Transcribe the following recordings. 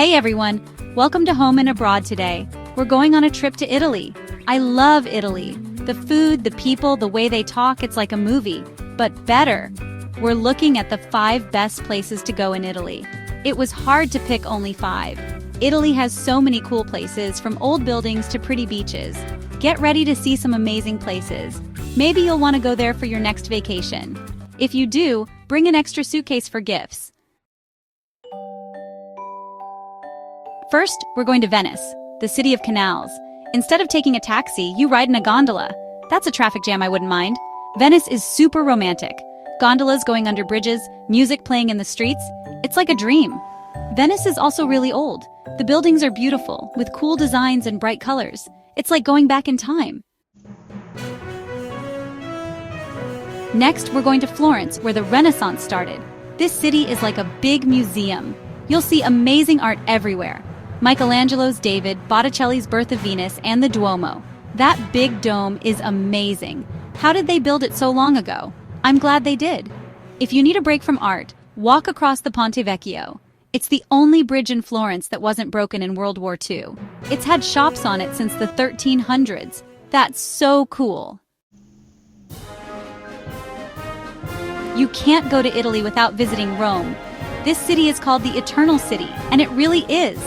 Hey everyone, welcome to Home and Abroad today. We're going on a trip to Italy. I love Italy. The food, the people, the way they talk, it's like a movie, but better. We're looking at the 5 best places to go in Italy. It was hard to pick only 5. Italy has so many cool places, from old buildings to pretty beaches. Get ready to see some amazing places. Maybe you'll want to go there for your next vacation. If you do, bring an extra suitcase for gifts. First, we're going to Venice, the city of canals. Instead of taking a taxi, you ride in a gondola. That's a traffic jam I wouldn't mind. Venice is super romantic. Gondolas going under bridges, music playing in the streets. It's like a dream. Venice is also really old. The buildings are beautiful, with cool designs and bright colors. It's like going back in time. Next, we're going to Florence, where the Renaissance started. This city is like a big museum. You'll see amazing art everywhere. Michelangelo's David, Botticelli's Birth of Venus, and the Duomo. That big dome is amazing. How did they build it so long ago? I'm glad they did. If you need a break from art, walk across the Ponte Vecchio. It's the only bridge in Florence that wasn't broken in World War II. It's had shops on it since the 1300s. That's so cool. You can't go to Italy without visiting Rome. This city is called the Eternal City, and it really is.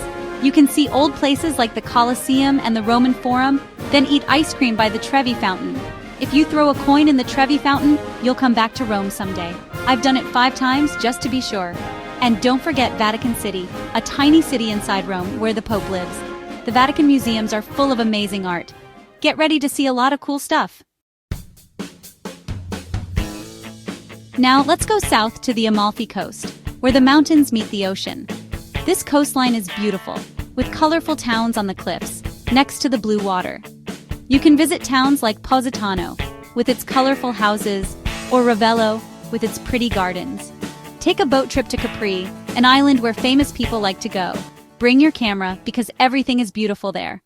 You can see old places like the Colosseum and the Roman Forum, then eat ice cream by the Trevi Fountain. If you throw a coin in the Trevi Fountain, you'll come back to Rome someday. I've done it 5 times just to be sure. And don't forget Vatican City, a tiny city inside Rome where the Pope lives. The Vatican museums are full of amazing art. Get ready to see a lot of cool stuff. Now let's go south to the Amalfi Coast, where the mountains meet the ocean. This coastline is beautiful, with colorful towns on the cliffs, next to the blue water. You can visit towns like Positano, with its colorful houses, or Ravello, with its pretty gardens. Take a boat trip to Capri, an island where famous people like to go. Bring your camera, because everything is beautiful there.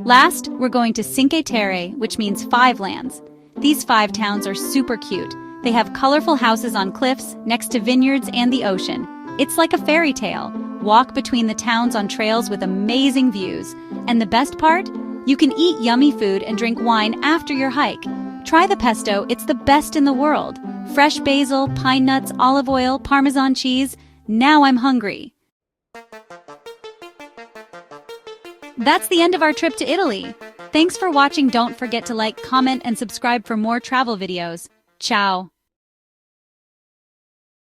Last, we're going to Cinque Terre, which means 5 lands. These 5 towns are super cute. They have colorful houses on cliffs, next to vineyards and the ocean. It's like a fairy tale. Walk between the towns on trails with amazing views. And the best part? You can eat yummy food and drink wine after your hike. Try the pesto, it's the best in the world. Fresh basil, pine nuts, olive oil, Parmesan cheese. Now I'm hungry. That's the end of our trip to Italy. Thanks for watching. Don't forget to like, comment, and subscribe for more travel videos. Ciao.